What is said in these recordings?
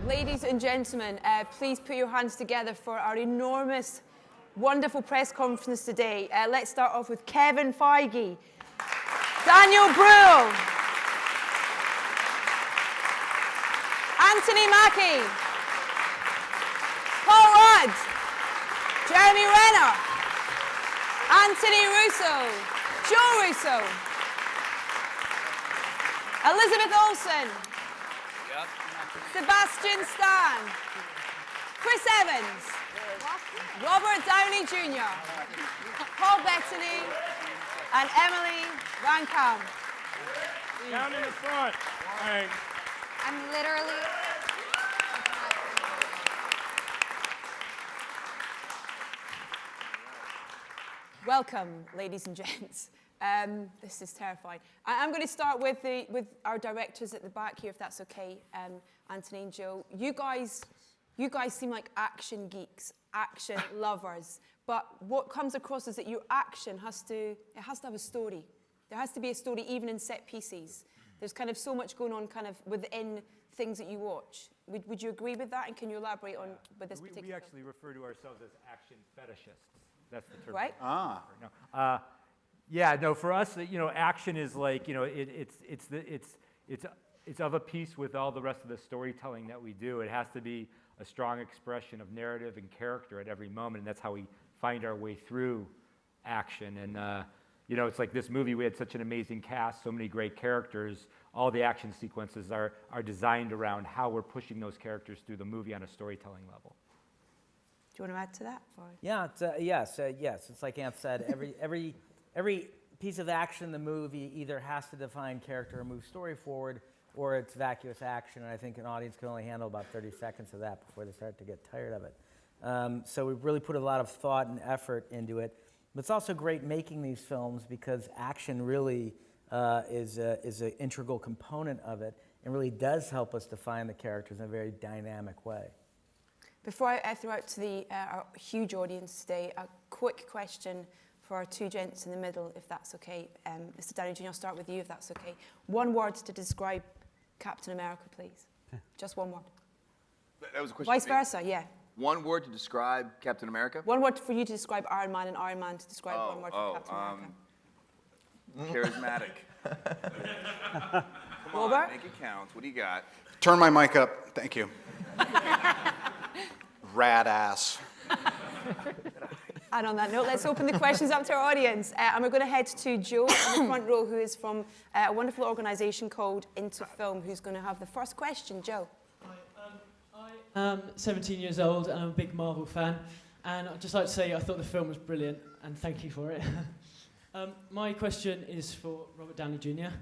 Ladies and gentlemen, please put your hands together for our enormous, wonderful press conference today. Let's start off with Kevin Feige, Daniel Bruhl, Anthony Mackie, Paul Rudd, Jeremy Renner, Anthony Russo, Joe Russo, Elizabeth Olsen, Sebastian Stan, Chris Evans, Robert Downey Jr., Paul Bettany, and Emily Van Camp. Down in the front. Thanks. I'm literally... Welcome, ladies and gents. This is terrifying. I'm going to start with our directors at the back here, if that's okay. Anthony and Joe, you guys seem like action geeks, action lovers. But what comes across is that your action has to have a story. There has to be a story even in set pieces. There's kind of so much going on kind of within things that you watch. Would you agree with that? And can you elaborate on with this particular? We actually refer to ourselves as action fetishists. That's the term. Right. No. Yeah, no, for us, action is like, it's of a piece with all the rest of the storytelling that we do. It has to be a strong expression of narrative and character at every moment, and that's how we find our way through action. And, it's like this movie, we had such an amazing cast, so many great characters. All the action sequences are designed around how we're pushing those characters through the movie on a storytelling level. Do you want to add to that? Or? Yeah, yes. It's like Ant said, every piece of action in the movie either has to define character or move story forward, or it's vacuous action, and I think an audience can only handle about 30 seconds of that before they start to get tired of it. So we've really put a lot of thought and effort into it. But it's also great making these films because action really is an integral component of it and really does help us define the characters in a very dynamic way. Before I throw out to our huge audience today, a quick question for our two gents in the middle, if that's okay. Mr. Downey Jr., I'll start with you, if that's okay. One word to describe Captain America, please. Just one word. That was a question. Vice versa, yeah. One word to describe Captain America? One word for you to describe Iron Man, and Iron Man to describe one word for Captain America. Charismatic. Come on, Robert? make it count. What do you got? Turn my mic up. Thank you. Rad ass. And on that note, let's open the questions up to our audience. And we're going to head to Joe in the front row, who is from a wonderful organisation called Into Film, who's going to have the first question. Joe. Hi, I am 17 years old and I'm a big Marvel fan. And I'd just like to say I thought the film was brilliant, and thank you for it. My question is for Robert Downey Jr.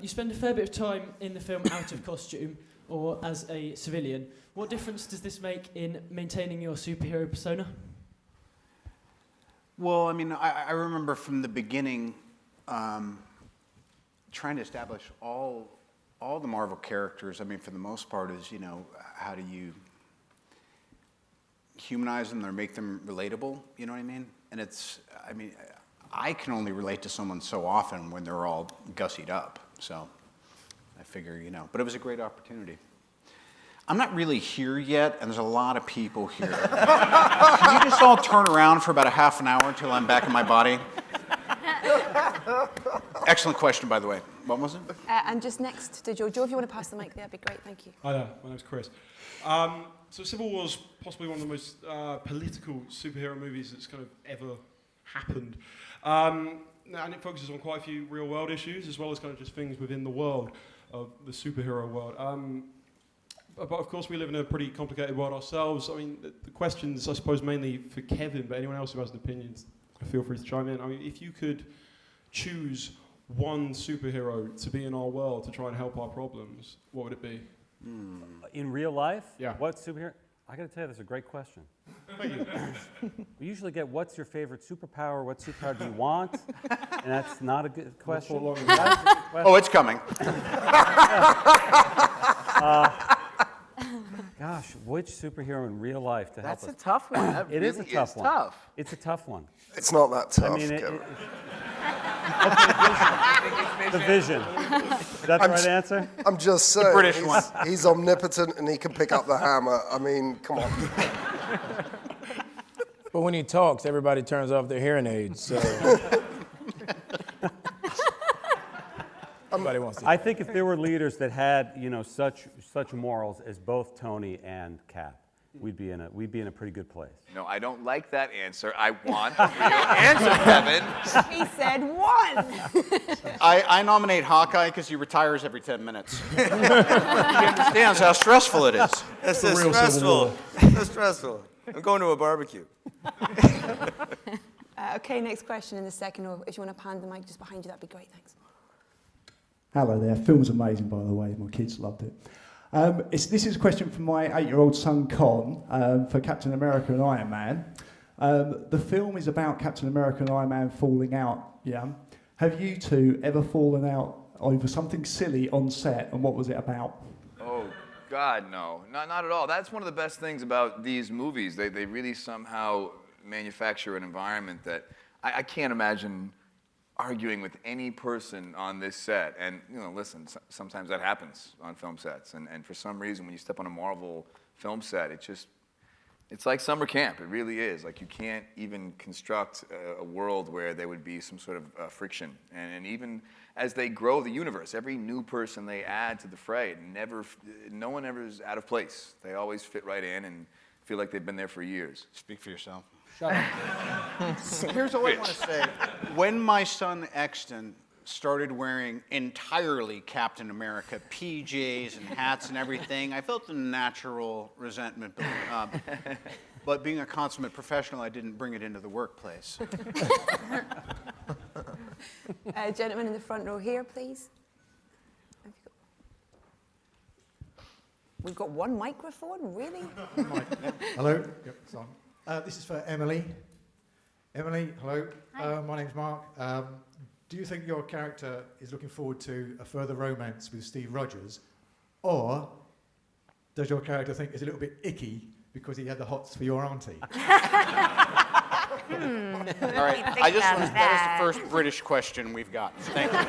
You spend a fair bit of time in the film out of costume or as a civilian. What difference does this make in maintaining your superhero persona? Well, I mean, I remember from the beginning trying to establish all the Marvel characters. I mean, for the most part, is, how do you humanize them or make them relatable? You know what I mean? And I can only relate to someone so often when they're all gussied up. So I figure, but it was a great opportunity. I'm not really here yet, and there's a lot of people here. Can you just all turn around for about a half an hour until I'm back in my body? Excellent question, by the way. What was it? And just next to Joe. Joe, if you want to pass the mic there, that'd be great. Thank you. Hi there, my name's Chris. So Civil War is possibly one of the most political superhero movies that's kind of ever happened. And it focuses on quite a few real-world issues, as well as kind of just things within the world of the superhero world. But of course, we live in a pretty complicated world ourselves. I mean, the question's, I suppose, mainly for Kevin, but anyone else who has an opinion, feel free to chime in. I mean, if you could choose one superhero to be in our world to try and help our problems, what would it be? In real life? Yeah. What superhero? I got to tell you, that's a great question. Thank you. We usually get, what's your favorite superpower? What superpower do you want? And that's not a good question. Oh, it's coming. Gosh, which superhero in real life to help us? That's a tough one. That it really is a tough one. Tough. It's a tough one. It's not that tough, I mean, Kevin. The vision. Is that the right answer? I'm just saying, British one. he's omnipotent and he can pick up the hammer. I mean, come on. But when he talks, everybody turns off their hearing aids. So everybody wants to. I think if there were leaders that had, such morals as both Tony and Cap, we'd be in a pretty good place. No, I don't like that answer. I want a real answer, Kevin. He said one. I nominate Hawkeye because he retires every 10 minutes. He understands how stressful it is. That's so real Civil stressful. So stressful. I'm going to a barbecue. Okay, next question in the second, or if you want to hand the mic just behind you, that'd be great, thanks. Hello there. Film's amazing, by the way. My kids loved it. This is a question from my 8-year-old son, Con, for Captain America and Iron Man. The film is about Captain America and Iron Man falling out, yeah? Have you two ever fallen out over something silly on set, and what was it about? Oh, God, no. Not at all. That's one of the best things about these movies. They really somehow manufacture an environment that I can't imagine arguing with any person on this set. And, listen, sometimes that happens on film sets. And for some reason, when you step on a Marvel film set, it's like summer camp. It really is. Like, you can't even construct a world where there would be some sort of friction. And even as they grow the universe, every new person they add to the fray, no one ever is out of place. They always fit right in and feel like they've been there for years. Speak for yourself. Shut up. Here's all I want to say. When my son Exton started wearing entirely Captain America PJs and hats and everything, I felt a natural resentment building up. But being a consummate professional, I didn't bring it into the workplace. Gentleman in the front row here, please. We've got one microphone, really? Hello. Yep, it's on. This is for Emily. Emily, hello. My name's Mark. Do you think your character is looking forward to a further romance with Steve Rogers, or does your character think it's a little bit icky because he had the hots for your auntie? All right, that is the first British question we've gotten. Thank you.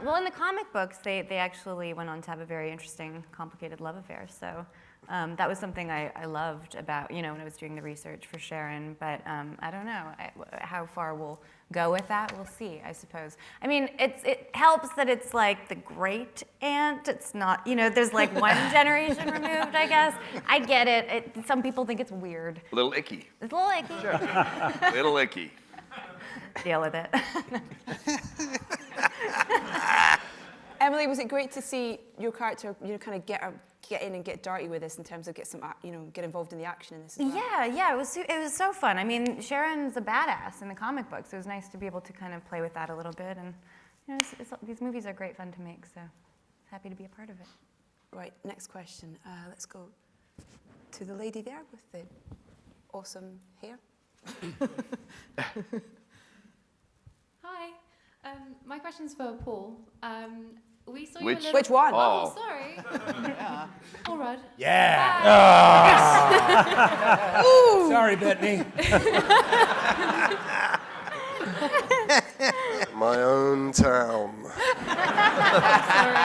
Well, in the comic books, they actually went on to have a very interesting, complicated love affair. So that was something I loved about, when I was doing the research for Sharon. But I don't know how far we'll go with that. We'll see, I suppose. I mean, it helps that it's like the great aunt. It's not, there's like one generation removed, I guess. I get it. Some people think it's weird. A little icky. It's a little icky. Sure. Little icky. Deal with it. Emily, was it great to see your character, kind of get in and get dirty with this in terms of get involved in the action in this as well? Yeah, it was so fun. I mean, Sharon's a badass in the comic books. It was nice to be able to kind of play with that a little bit, and these movies are great fun to make. So happy to be a part of it. Right, next question. Let's go to the lady there with the awesome hair. Hi. My question's for Paul. We saw Which one? Oh, sorry. Yeah. Paul Rudd. Yeah. Sorry, Bettany. My own town. Sorry.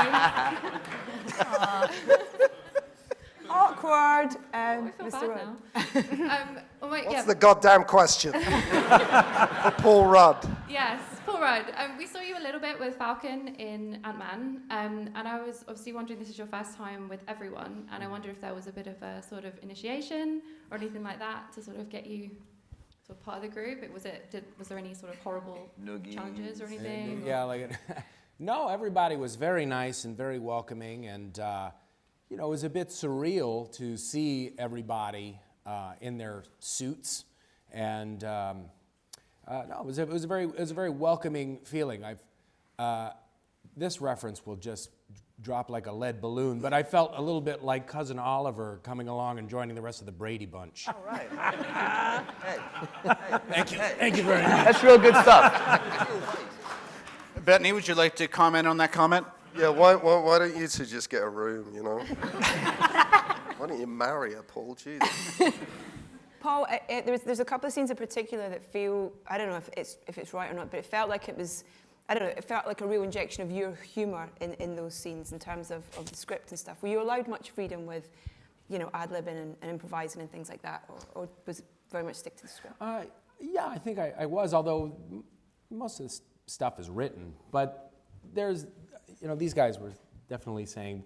Awkward. I feel Mr. bad now. What's the goddamn question? For Paul Rudd. Yes, Paul Rudd. We saw you a little bit with Falcon in Ant-Man, and I was obviously wondering, this is your first time with everyone, and I wonder if there was a bit of a sort of initiation or anything like that to sort of get you sort of part of the group. Was there any sort of horrible challenges or anything? Yeah, no, everybody was very nice and very welcoming, and it was a bit surreal to see everybody in their suits, and no, it was a very welcoming feeling. This reference will just drop like a lead balloon, but I felt a little bit like Cousin Oliver coming along and joining the rest of the Brady Bunch. All right. Thank you. Thank you very much. That's real good stuff. Bettany, would you like to comment on that comment? Yeah, why don't you two just get a room, Why don't you marry her, Paul? Jesus. Paul, there's a couple of scenes in particular that feel, I don't know if it's right or not, but it felt like it was, I don't know, it felt like a real injection of your humour in those scenes in terms of the script and stuff. Were you allowed much freedom with, ad-libbing and improvising and things like that, or was it very much stick to the script? Yeah, I think I was, although most of this stuff is written. But there's, these guys were definitely saying,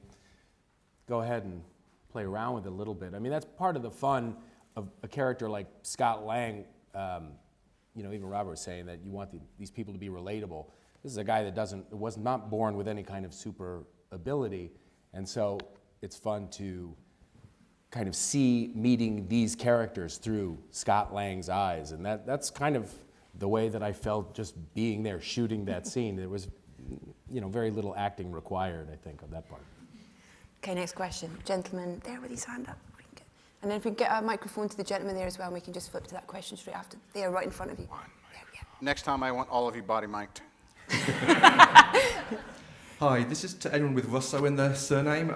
go ahead and play around with it a little bit. I mean, that's part of the fun of a character like Scott Lang. Even Robert was saying that you want these people to be relatable. This is a guy that was not born with any kind of super ability, and so it's fun to kind of see meeting these characters through Scott Lang's eyes, and that's kind of the way that I felt just being there shooting that scene. There was, very little acting required, I think, on that part. Okay, next question. Gentleman there with his hand up. And then if we can get a microphone to the gentleman there as well, and we can just flip to that question straight after. There, right in front of you. Next time I want all of you body mic'd. Hi, this is to anyone with Russo in their surname.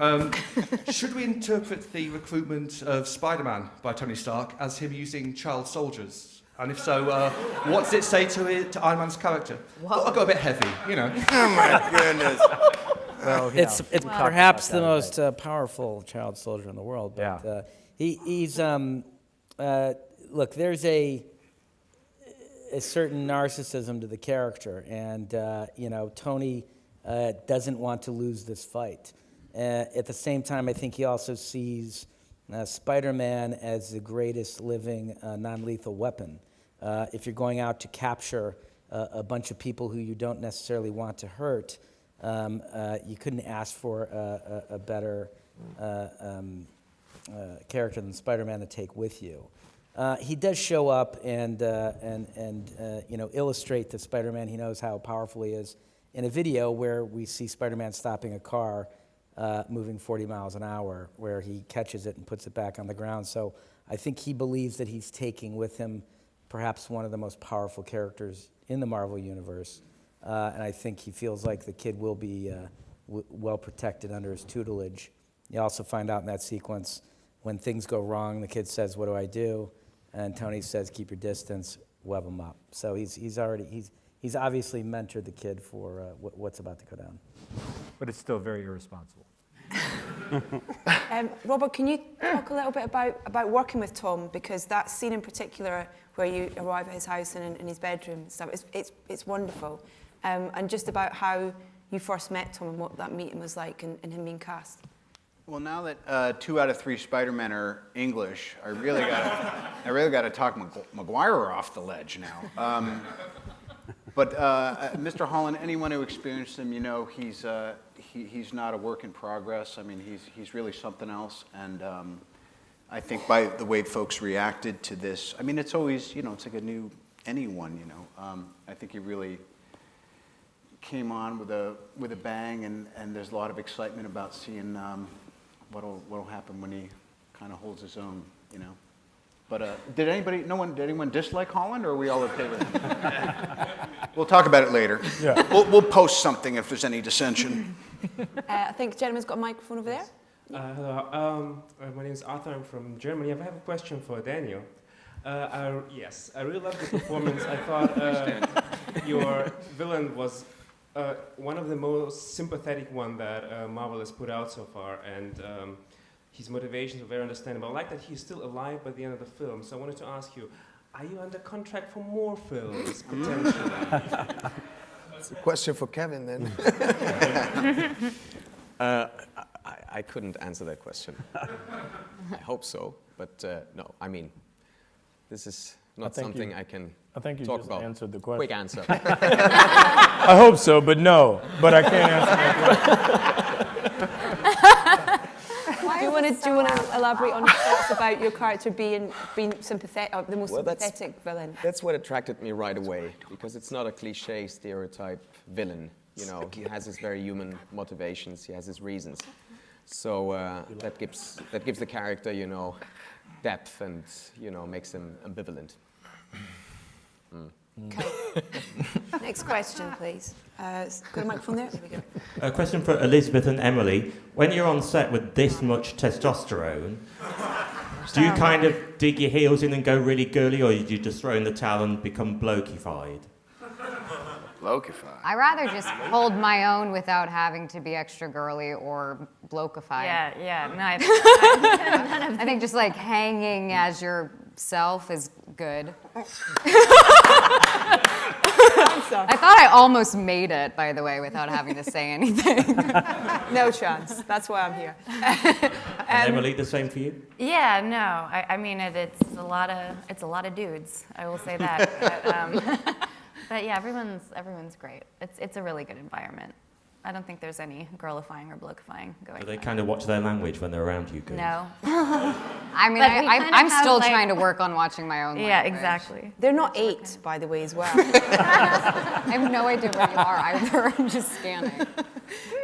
Should we interpret the recruitment of Spider-Man by Tony Stark as him using child soldiers? And if so, what does it say to Iron Man's character? I got a bit heavy, Oh my goodness. Well, it's perhaps the most powerful child soldier in the world. But he's look. There's a certain narcissism to the character, and Tony doesn't want to lose this fight. At the same time, I think he also sees Spider-Man as the greatest living non-lethal weapon. If you're going out to capture a bunch of people who you don't necessarily want to hurt, you couldn't ask for a better character than Spider-Man to take with you. He does show up and illustrate to Spider-Man he knows how powerful he is in a video where we see Spider-Man stopping a car moving 40 miles an hour, where he catches it and puts it back on the ground. So I think he believes that he's taking with him perhaps one of the most powerful characters in the Marvel Universe. And I think he feels like the kid will be well protected under his tutelage. You also find out in that sequence, when things go wrong, the kid says, "What do I do?" And Tony says, "Keep your distance, web him up." So he's obviously mentored the kid for what's about to go down. But it's still very irresponsible. Robert, can you talk a little bit about working with Tom? Because that scene in particular, where you arrive at his house and in his bedroom and stuff, it's wonderful. And just about how you first met Tom and what that meeting was like and him being cast. Well, now that 2 out of 3 Spider-Men are English, I really got to talk Maguire off the ledge now. But Mr. Holland, anyone who experienced him, he's not a work in progress. I mean, he's really something else. And I think by the way folks reacted to this, I mean, it's always, it's like a new anyone, I think he really came on with a bang, and there's a lot of excitement about seeing what'll happen when he kind of holds his own, But did anyone dislike Holland, or are we all okay with him? We'll talk about it later. Yeah. We'll post something if there's any dissension. I think the gentleman's got a microphone over there. Hello, my name is Arthur. I'm from Germany. I have a question for Daniel. I really loved the performance. I thought your villain was one of the most sympathetic one that Marvel has put out so far, and his motivations were very understandable. I like that he's still alive by the end of the film. So I wanted to ask you, are you under contract for more films, potentially? It's a question for Kevin, then. I couldn't answer that question. I hope so, but no. I mean, this is not something I can talk about. Answered the question. Quick answer. I hope so, but no. But I can't answer that question. Do you want to elaborate on your thoughts about your character being sympathetic, the most sympathetic villain? That's what attracted me right away, because it's not a cliche stereotype villain. He has his very human motivations. He has his reasons. So that gives the character, depth and makes him ambivalent. Okay. Next question, please. Got a microphone there? There we go. A question for Elizabeth and Emily. When you're on set with this much testosterone, Do you kind of dig your heels in and go really girly, or do you just throw in the towel and become blokified? Blokified. I rather just hold my own without having to be extra girly or blokified. Yeah. No, I think just like hanging as yourself is good. I thought I almost made it, by the way, without having to say anything. No chance. That's why I'm here. And Emily, the same for you? Yeah, no. I mean, it's a lot of dudes. I will say that. But yeah, everyone's great. It's a really good environment. I don't think there's any girlifying or blokifying going on. Do they kind of watch their language when they're around you girls? No. I mean, But we kind of I'm have, still like- trying to work on watching my own Yeah, language. exactly. They're not 8, by the way, as well. I have no idea where you are either. I'm just scanning.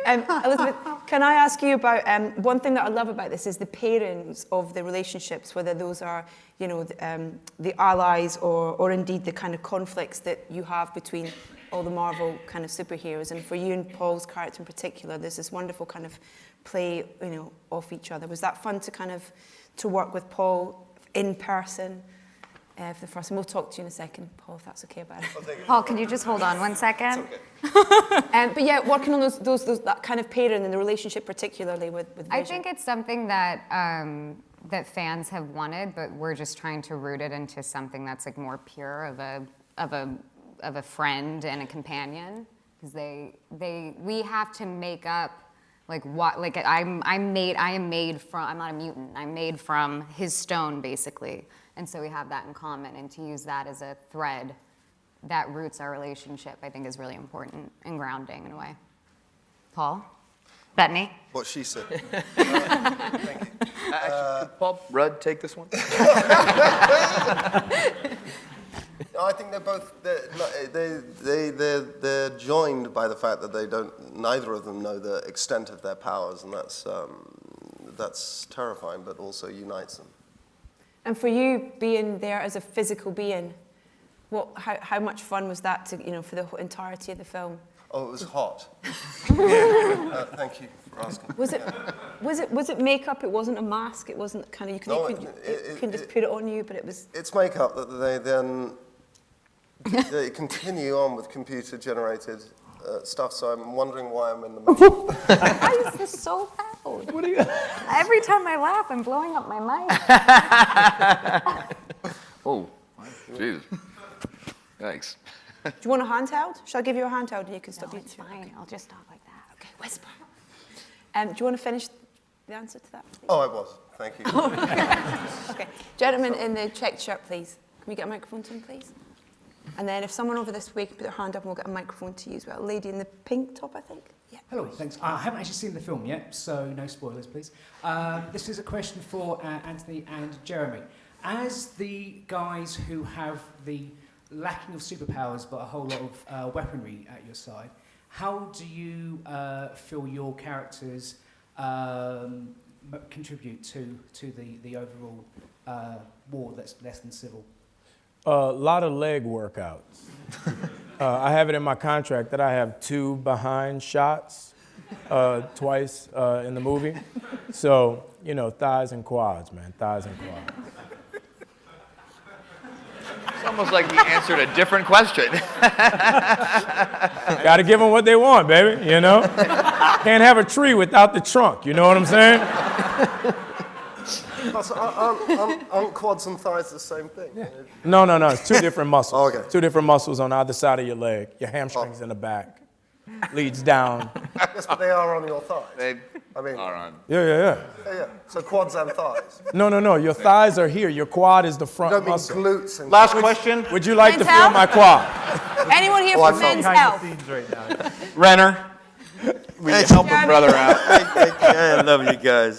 Elizabeth, can I ask you about one thing that I love about this is the pairings of the relationships, whether those are, you know, the allies or indeed the kind of conflicts that you have between all the Marvel kind of superheroes. And for you and Paul's character in particular, there's this wonderful kind of play, you know, off each other. Was that fun to kind of to work with Paul in person for the first? And we'll talk to you in a second, Paul, if that's okay about it. Paul, can you just hold on 1 second? But yeah, working on those that kind of pairing and the relationship, particularly with Vision. I think it's something that that fans have wanted, but we're just trying to root it into something that's like more pure of a friend and a companion, because we have to make up like what, like I am made from, I'm not a mutant, I'm made from his stone basically, and so we have that in common, and to use that as a thread that roots our relationship, I think is really important and grounding in a way. Paul? Bettany? What she said. Thank you. Could Paul Rudd take this one? I think they're both they're joined by the fact that neither of them know the extent of their powers, and that's terrifying, but also unites them. And for you, being there as a physical being, how much fun was that to, you know, for the entirety of the film? Oh, it was hot. Thank you for asking. Was it makeup? It wasn't a mask. It wasn't kind of you couldn't just put it on you, but it was. It's makeup that they then they continue on with computer-generated stuff. So I'm wondering why I'm in the makeup. Why is this so loud? What are you? Every time I laugh, I'm blowing up my mic. Oh, jeez. Thanks. Do you want a handheld? Shall I give you a handheld and you can stop? No, it's fine. I'll just talk like that. Okay, whisper. Do you want to finish the answer to that? Oh, I was. Thank you. Okay. Gentlemen in the checked shirt, please. Can we get a microphone to him, please? And then if someone over this way can put their hand up, and we'll get a microphone to you as well. Lady in the pink top, I think. Yeah. Hello, thanks. I haven't actually seen the film yet, so no spoilers, please. This is a question for Anthony and Jeremy. As the guys who have the lacking of superpowers but a whole lot of weaponry at your side, how do you feel your characters contribute to the overall war that's less than civil? A lot of leg workouts. I have it in my contract that I have 2 behind shots twice in the movie. So, you know, thighs and quads, man, thighs and quads. It's almost like he answered a different question. Got to give them what they want, baby, you know? Can't have a tree without the trunk, you know what I'm saying? Aren't quads and thighs the same thing? Yeah. No, it's 2 different muscles. Oh, okay. 2 different muscles on either side of your leg. Your hamstrings in the back. Leads down. Yes, but they are on your thighs. They are on. Yeah. Yeah. So quads and thighs. No. Your thighs are here. Your quad is the front You don't mean muscle. glutes and Last question. Would you like Men's to feel health? my quad? Anyone here from Men's Health? Renner, we help a brother out. I love you guys.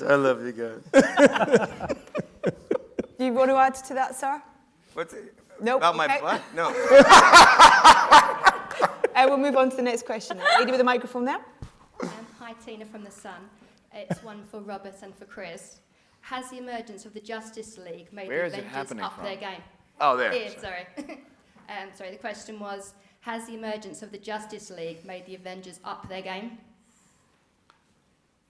Do you want to add to that, sir? What's it? Nope. About my okay. butt? No. We'll move on to the next question. Lady with the microphone there. Hi, Tina from The Sun. It's one for Robert and for Chris. Has the emergence of the Justice League made Where the is it Avengers happening up from? their game? Oh, there. Here, sorry. Sorry, the question was, has the emergence of the Justice League made the Avengers up their game?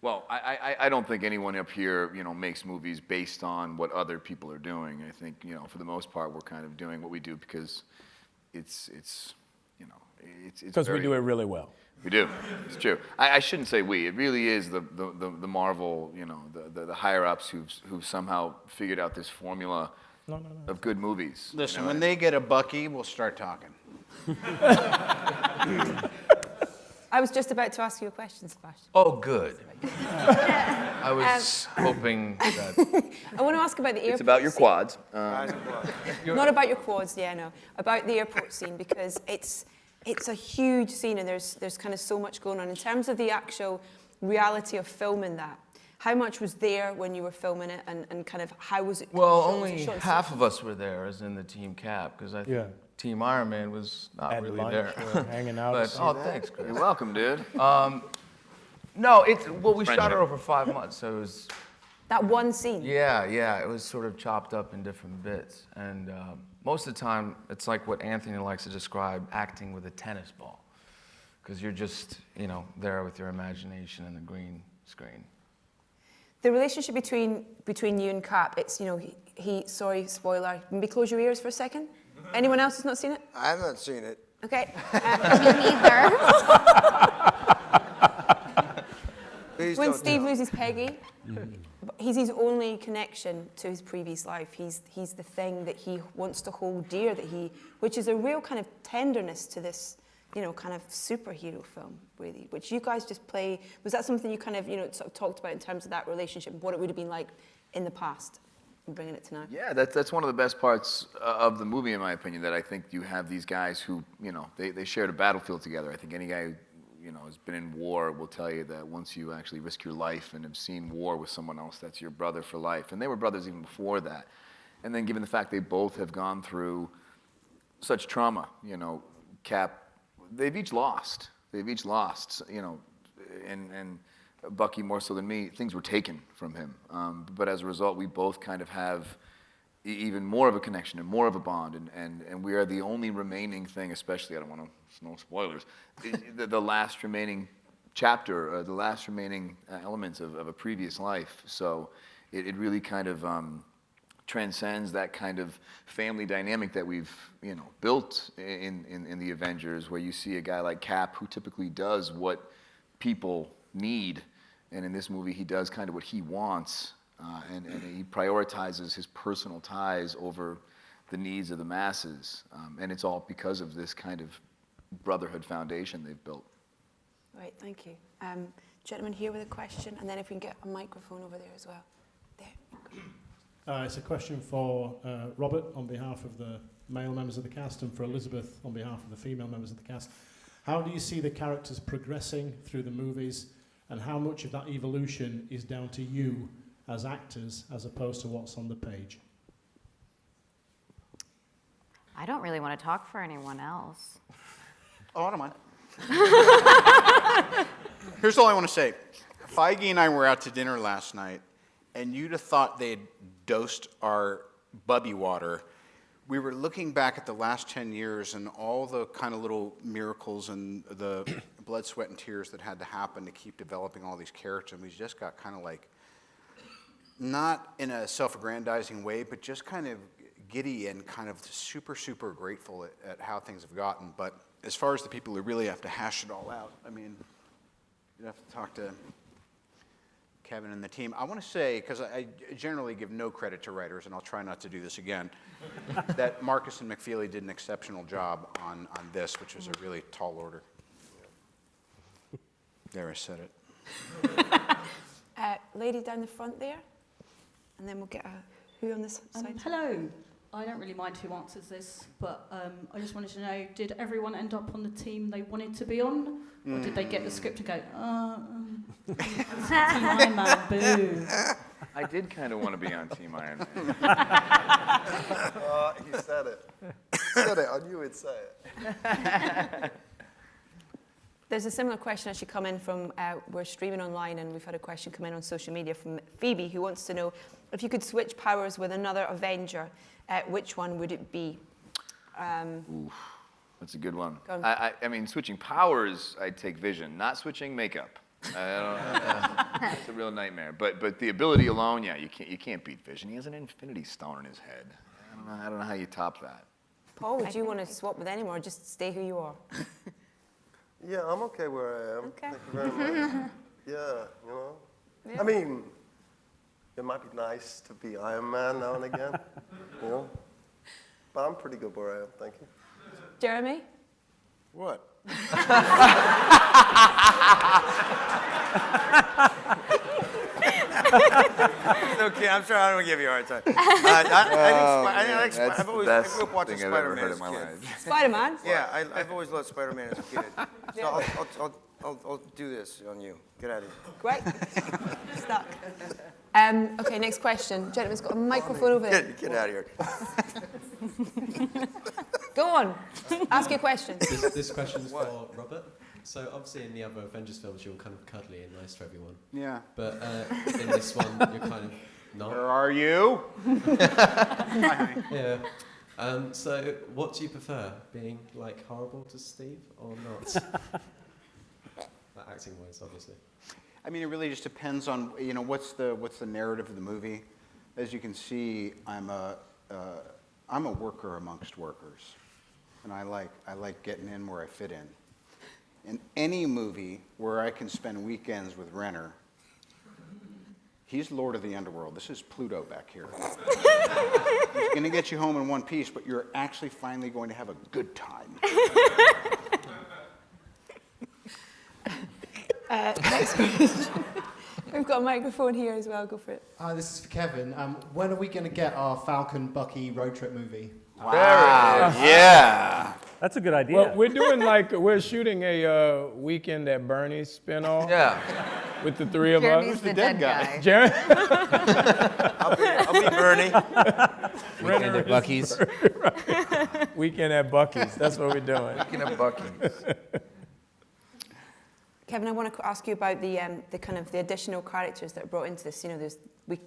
Well, I don't think anyone up here, makes movies based on what other people are doing. I think, for the most part, we're kind of doing what we do because it's Because we do it really well. We do. It's true. I shouldn't say we. It really is the Marvel, the higher ups who've somehow figured out this formula of good movies. Listen, when they get a Bucky, we'll start talking. I was just about to ask you a question, Sebastian. Oh, good. I was hoping that... I want to ask about the airport. It's about your quads. Not about your quads, yeah, no. About the airport scene, because it's a huge scene and there's kind of so much going on. In terms of the actual reality of filming that, how much was there when you were filming it and kind of how was it? Well, shot? only half of us were there as in the team Cap, because I think Team Iron Man was not At really lunch there. or hanging out. But, thanks, Chris. You're welcome, dude. No, we Friend shot it here. over 5 months, so it was... That one scene? Yeah, it was sort of chopped up in different bits. And most of the time, it's like what Anthony likes to describe, acting with a tennis ball. Because you're just, there with your imagination and the green screen. The relationship between you and Cap, it's, sorry, spoiler, maybe close your ears for a second. Anyone else has not seen it? I haven't seen it. Okay. Me neither. When Steve loses Peggy, he's his only connection to his previous life. He's the thing that he wants to hold dear, which is a real kind of tenderness to this, kind of superhero film, really, which you guys just play. Was that something you kind of, sort of talked about in terms of that relationship, what it would have been like in the past, and bringing it to now? Yeah, that's one of the best parts of the movie, in my opinion, that I think you have these guys who, they shared a battlefield together. I think any guy who, has been in war will tell you that once you actually risk your life and have seen war with someone else, that's your brother for life. And they were brothers even before that. And then given the fact they both have gone through such trauma, Cap, they've each lost, and Bucky more so than me, things were taken from him. But as a result, we both kind of have even more of a connection and more of a bond, and we are the only remaining thing, especially, I don't want to, no spoilers, the last remaining chapter, the last remaining elements of a previous life. So it really kind of transcends that kind of family dynamic that we've built in the Avengers, where you see a guy like Cap who typically does what people need, and in this movie he does kind of what he wants, and he prioritizes his personal ties over the needs of the masses, and it's all because of this kind of brotherhood foundation they've built. Right, thank you. Gentleman here with a question, and then if we can get a microphone over there as well. There. It's a question for Robert on behalf of the male members of the cast, and for Elizabeth on behalf of the female members of the cast. How do you see the characters progressing through the movies, and how much of that evolution is down to you as actors as opposed to what's on the page? I don't really want to talk for anyone else. Oh, I don't mind. Here's all I want to say. Feige and I were out to dinner last night, and you'd have thought they'd dosed our bubby water. We were looking back at the last 10 years and all the kind of little miracles and the blood, sweat, and tears that had to happen to keep developing all these characters, and we just got kind of like, not in a self-aggrandizing way, but just kind of giddy and kind of super, super grateful at how things have gotten. But as far as the people who really have to hash it all out, I mean, you'd have to talk to Kevin and the team. I want to say, because I generally give no credit to writers, and I'll try not to do this again, that Marcus and McFeely did an exceptional job on this, which was a really tall order. There, I said it. Lady down the front there, and then we'll get who on this side? Hello. I don't really mind who answers this, but I just wanted to know, did everyone end up on the team they wanted to be on? Or did they get the script and go, Team Iron Man, boo? I did kind of want to be on Team Iron Man. He said it. He said it. I knew he'd say it. There's a similar question actually come in from, we're streaming online, and we've had a question come in on social media from Phoebe, who wants to know, if you could switch powers with another Avenger, which one would it be? Oof, that's a good one. Go on. I mean, switching powers, I'd take Vision. Not switching makeup. It's a real nightmare. But the ability alone, yeah, you can't beat Vision. He has an Infinity Stone in his head. I don't know how you top that. Paul, would you want to swap with anyone or just stay who you are? Yeah, I'm okay where I am. Okay. Thank you very much. Yeah, you know. Yeah. I mean, it might be nice to be Iron Man now and again, you know. But I'm pretty good where I am, thank you. Jeremy? What? It's okay, I'm sorry, I don't want to give you a hard time. I grew up watching Spider-Man as a kid. Spider-Man? Yeah, I've always loved Spider-Man as a kid. So I'll do this on you. Get out of here. Great. Stuck. Okay, next question. Gentleman's got a microphone over there. Get out of here. Go on. Ask your question. This question is for Robert. So obviously in the other Avengers films you're kind of cuddly and nice to everyone. Yeah. But in this one you're kind of not. Where are you? Yeah. So what do you prefer? Being like horrible to Steve or not? Like acting wise, obviously. I mean, it really just depends on what's the narrative of the movie. As you can see, I'm a worker amongst workers, and I like getting in where I fit in. In any movie where I can spend weekends with Renner, he's Lord of the Underworld. This is Pluto back here. He's going to get you home in one piece, but you're actually finally going to have a good time. Next question. We've got a microphone here as well. Go for it. This is for Kevin. When are we going to get our Falcon Bucky road trip movie? Wow. Yeah. That's a good idea. Well, we're shooting a Weekend at Bernie's spinoff. Yeah. With the three of Jeremy's us. the dead guy. Jeremy? I'll be Bernie. Weekend at Bucky's. Weekend at Bucky's. That's what we're doing. Weekend at Bucky's. Kevin, I want to ask you about the kind of the additional characters that are brought into this. You know,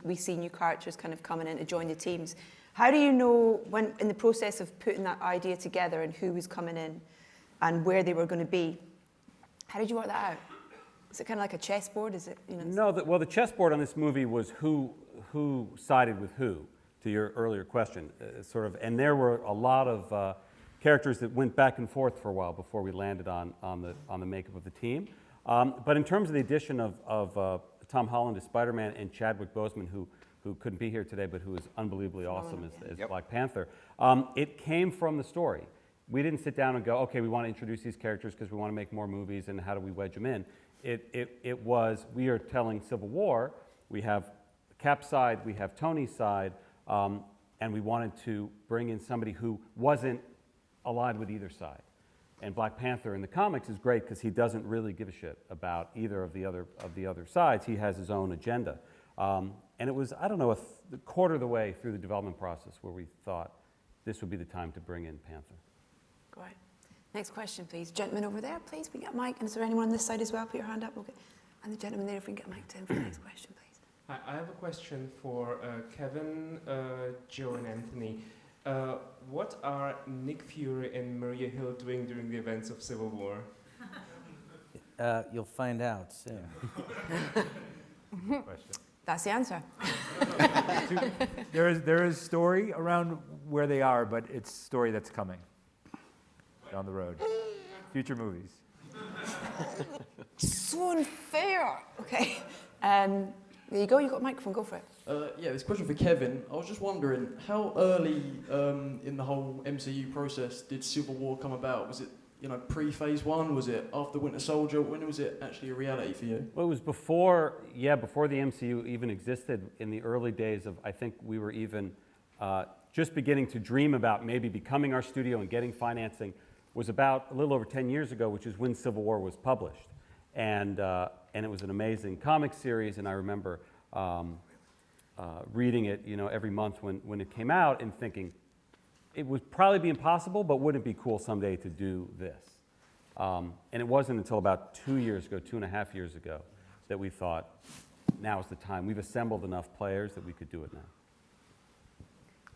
we see new characters kind of coming in to join the teams. How do you know when in the process of putting that idea together and who was coming in and where they were going to be? How did you work that out? Is it kind of like a chessboard? Is it No, the chessboard on this movie was who sided with who. To your earlier question, and there were a lot of characters that went back and forth for a while before we landed on the makeup of the team. But in terms of the addition of Tom Holland as Spider-Man and Chadwick Boseman, who couldn't be here today, but who is unbelievably awesome as Black Panther, it came from the story. We didn't sit down and go, okay, we want to introduce these characters because we want to make more movies, and how do we wedge them in? It was, we are telling Civil War, we have Cap's side, we have Tony's side, and we wanted to bring in somebody who wasn't aligned with either side. And Black Panther in the comics is great because he doesn't really give a shit about either of the other sides. He has his own agenda. And it was, I don't know, a quarter of the way through the development process where we thought this would be the time to bring in Panther. Great. Next question, please. Gentleman over there, please. We get a mic. And is there anyone on this side as well? Put your hand up. Okay. And the gentleman there, if we can get a mic to him for the next question, please. I have a question for Kevin, Joe, and Anthony. What are Nick Fury and Maria Hill doing during the events of Civil War? You'll find out soon. That's the answer. There is story around where they are, but it's story that's coming down the road. Future movies. So unfair. Okay. There you go. You got a microphone. Go for it. Yeah, this question for Kevin. I was just wondering, how early in the whole MCU process did Civil War come about? Was it pre-Phase 1? Was it after Winter Soldier? When was it actually a reality for you? Well, it was before the MCU even existed. In the early days of, I think we were even just beginning to dream about maybe becoming our studio and getting financing, was about a little over 10 years ago, which is when Civil War was published. And it was an amazing comic series, and I remember reading it, every month when it came out and thinking, it would probably be impossible, but wouldn't it be cool someday to do this? And it wasn't until about 2.5 years ago, that we thought, now is the time. We've assembled enough players that we could do it now.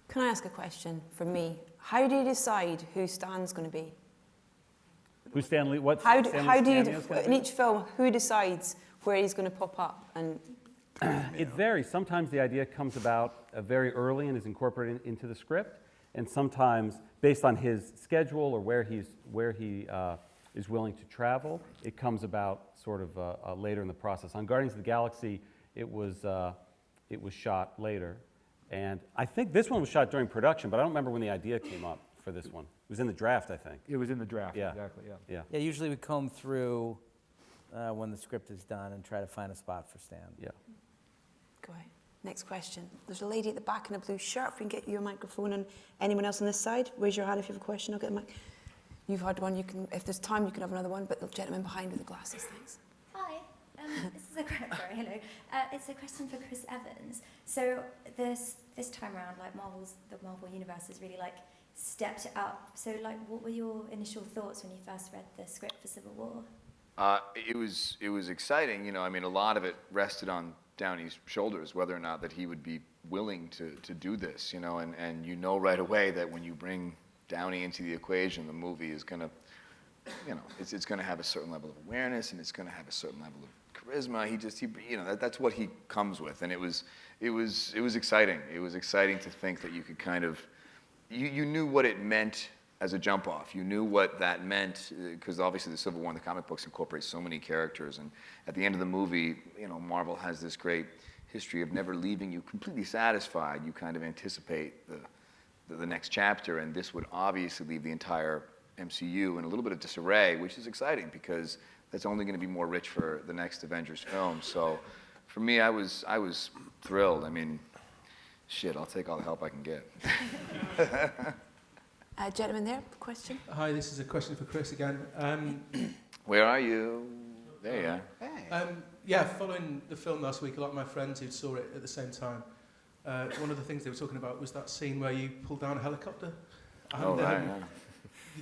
Can I ask a question from me? How do you decide who Stan's going to be? Who's Stan Lee? What's How Stan do Lee's you, cameo's gonna in be? each film, who decides where he's going to pop up? And It varies. Sometimes the idea comes about very early and is incorporated into the script, and sometimes based on his schedule or where he is willing to travel, it comes about sort of later in the process. On Guardians of the Galaxy, it was shot later, and I think this one was shot during production, but I don't remember when the idea came up for this one. It was in the draft, I think. It was in the draft, Yeah. exactly, yeah. Yeah, usually we comb through when the script is done and try to find a spot for Stan. Yeah. go ahead. Next question. There's a lady at the back in a blue shirt. If we can get you a microphone, and anyone else on this side, raise your hand if you have a question. I'll get a mic. You've had one. You can, if there's time, you can have another one. But the gentleman behind with the glasses, thanks. Hi. This is a sorry, hello. It's a question for Chris Evans. So this time around, like the Marvel universe has really like stepped it up. So like, what were your initial thoughts when you first read the script for Civil War? It was exciting. You know, I mean, a lot of it rested on Downey's shoulders, whether or not that he would be willing to do this. You know, and you know right away that when you bring Downey into the equation, the movie is going to, you know, it's going to have a certain level of awareness and it's going to have a certain level of charisma. You know, that's what he comes with, and it was exciting. It was exciting to think that you could kind of, you knew what it meant as a jump off. You knew what that meant, because obviously the Civil War in the comic books incorporates so many characters, and at the end of the movie, you know, Marvel has this great history of never leaving you completely satisfied. You kind of anticipate the next chapter, and this would obviously leave the entire MCU in a little bit of disarray, which is exciting because that's only going to be more rich for the next Avengers film. So for me, I was thrilled. I mean, shit, I'll take all the help I can get. Gentleman there, question? Hi, this is a question for Chris again. Where are you? There you are. Yeah, following the film last week, a lot of my friends who saw it at the same time, one of the things they were talking about was that scene where you pull down a helicopter. Oh, right, yeah.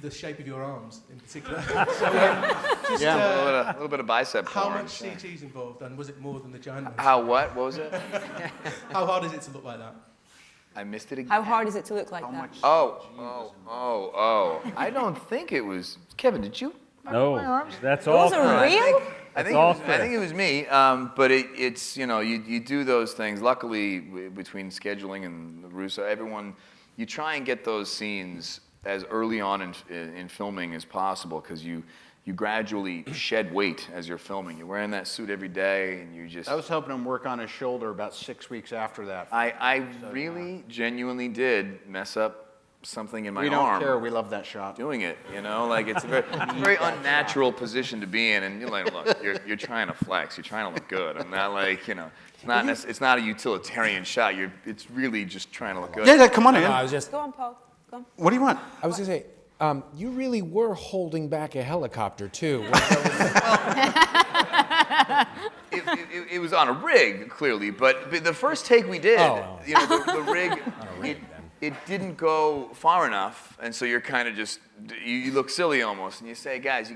The shape of your arms, in particular. So, a little bit of bicep How porn. much CG is involved, and was it more than the giant man? How what? What was it? How hard is it to look like that? I missed it again. How hard is it to look like that? Oh. I don't think it was. Kevin, did you? No, that's all. Those are real? I think it was me, but it's, you know, you do those things. Luckily, between scheduling and Russo, everyone, you try and get those scenes as early on in filming as possible, because you gradually shed weight as you're filming. You're wearing that suit every day, and you just... I was helping him work on his shoulder about 6 weeks after that. I really, genuinely did mess up something in my arm. We don't care. We love that shot. Doing it, you know? Like, it's a very unnatural position to be in, and you're like, look, you're trying to flex. You're trying to look good. I'm not like, you know, it's not a utilitarian shot. It's really just trying to look good. Yeah, come on in. Go on, Paul. Go on. What do you want? I was going to say, you really were holding back a helicopter, too. It was on a rig, clearly, but the first take we did, you know, the rig, it didn't go far enough, and so you're kind of just, you look silly almost, and you say, guys,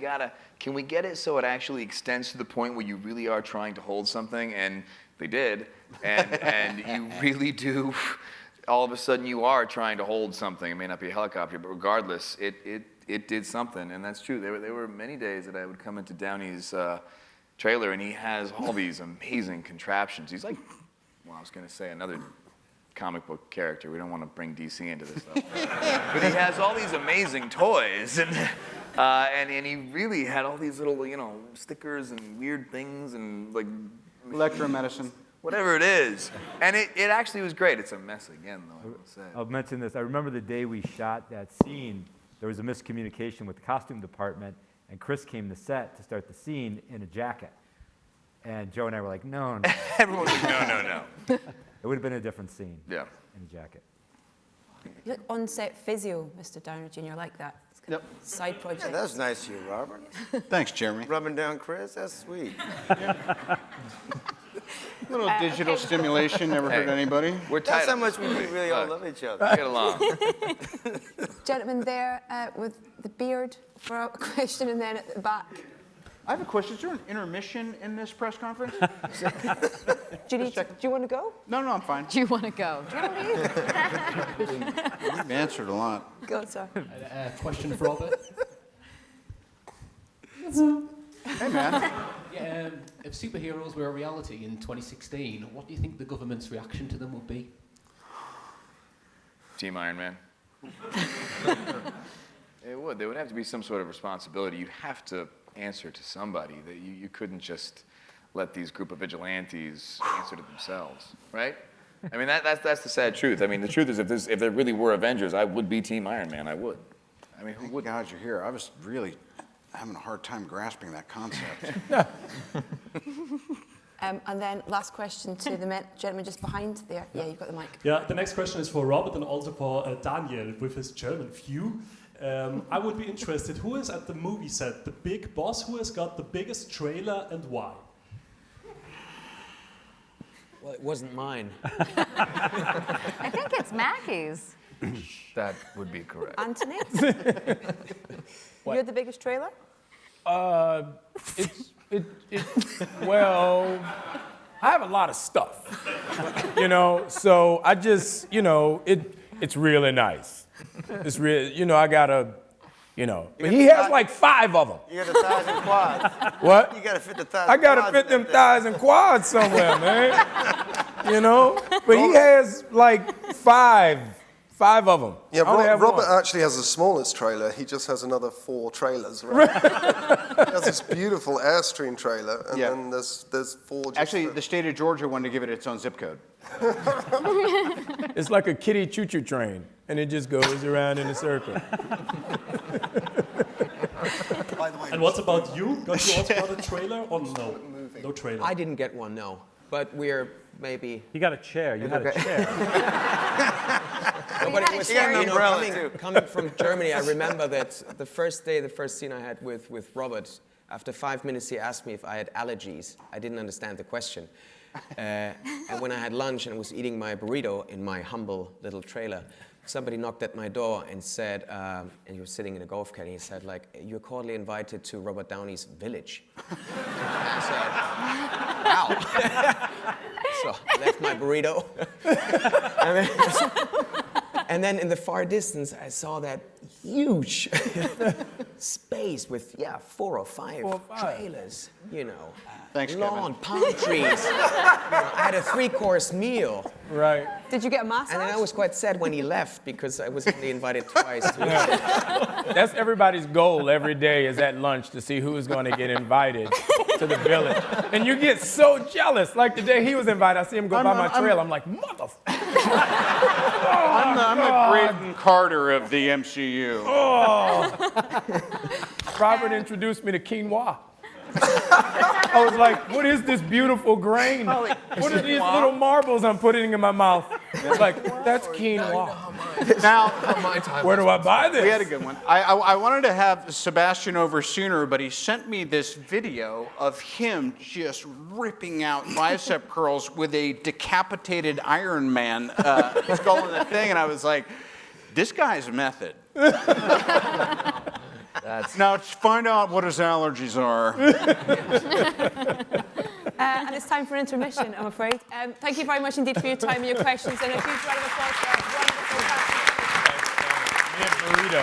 can we get it so it actually extends to the point where you really are trying to hold something? And they did, and you really do. All of a sudden, you are trying to hold something. It may not be a helicopter, but regardless, it did something, and that's true. There were many days that I would come into Downey's trailer, and he has all these amazing contraptions. He's like, well, I was going to say another comic book character. We don't want to bring DC into this stuff. But he has all these amazing toys, and he really had all these little, you know, stickers and weird things and like electromedicine. Whatever it is. And it actually was great. It's a mess again, though, I will say. I'll mention this. I remember the day we shot that scene, there was a miscommunication with the costume department, and Chris came to set to start the scene in a jacket. And Joe and I were like, no. Everyone was like, no. It would have been a different scene. Yeah. In a jacket. You look on-set physio, Mr. Downey Jr., like that. Yep. Side project. Yeah, that's nice of you, Robert. Thanks, Jeremy. Rubbing down Chris, that's sweet. A little digital stimulation never hurt anybody. That's how much we really all love each other. Get along. Gentleman there with the beard for a question, and then at the back. I have a question. Is there an intermission in this press conference? Do you want to go? No, I'm fine. Do you want to go? Do you want to leave? You've answered a lot. Go, sir. Question for Robert. Hey, man. Yeah, if superheroes were a reality in 2016, what do you think the government's reaction to them would be? Team Iron Man. It would. There would have to be some sort of responsibility. You'd have to answer to somebody. That you couldn't just let these group of vigilantes answer to themselves, right? I mean, that's the sad truth. I mean, the truth is, if there really were Avengers, I would be Team Iron Man. I would. I mean, who would? God, you're here. I was really having a hard time grasping that concept. And then last question to the gentleman just behind there. Yeah, you've got the mic. Yeah, the next question is for Robert and also for Daniel with his German view. I would be interested, who is at the movie set the big boss? Who has got the biggest trailer and why? Well, it wasn't mine. I think it's Mackie's. That would be correct. Anthony? You're the biggest trailer? Well, I have a lot of stuff, you know, so I just, you know, it's really nice. It's real, you know, I gotta, you know, but he has like 5 of them. You got the thighs and quads. What? You gotta fit the thighs. I gotta fit them thighs and quads somewhere, man. You know, but he has like 5 of them. Yeah, I only have Robert one. actually has the smallest trailer. He just has another 4 trailers. Right? He has this beautiful Airstream trailer, and then there's 4. Just Actually, the state of Georgia wanted to give it its own zip code. It's like a kiddie choo-choo train, and it just goes around in a circle. And what about you? Got you also got a trailer or no? No trailer. I didn't get one, no. But we're maybe... You got a chair. You had a chair. No, but it was, you know, coming from Germany, I remember that the first scene I had with Robert, after 5 minutes he asked me if I had allergies. I didn't understand the question. And when I had lunch and was eating my burrito in my humble little trailer, somebody knocked at my door and said, and he was sitting in a golf cart, and he said, like, "You're cordially invited to Robert Downey's village." I said, "Wow." So I left my burrito. And then in the far distance, I saw that huge space with, 4 or 5 trailers, you know. Thanks, lawn, Kevin. palm trees. You know, I had a 3-course meal. Right. Did you get a massage? And then I was quite sad when he left because I was only invited twice. That's everybody's goal every day is at lunch to see who's going to get invited to the village. And you get so jealous. Like the day he was invited, I see him go by my trail. I'm like, motherfucker. I'm the Braden Carter of the MCU. Oh. Robert introduced me to quinoa. I was like, what is this beautiful grain? What are these little marbles I'm putting in my mouth? It's like, that's quinoa. Now, where do I buy this? We had a good one. I wanted to have Sebastian over sooner, but he sent me this video of him just ripping out bicep curls with a decapitated Iron Man skull in the thing, and I was like, this guy's a method. Now, let's find out what his allergies are. And it's time for an intermission, I'm afraid. Thank you very much indeed for your time and your questions, and a huge round of applause for our wonderful cast. Burrito.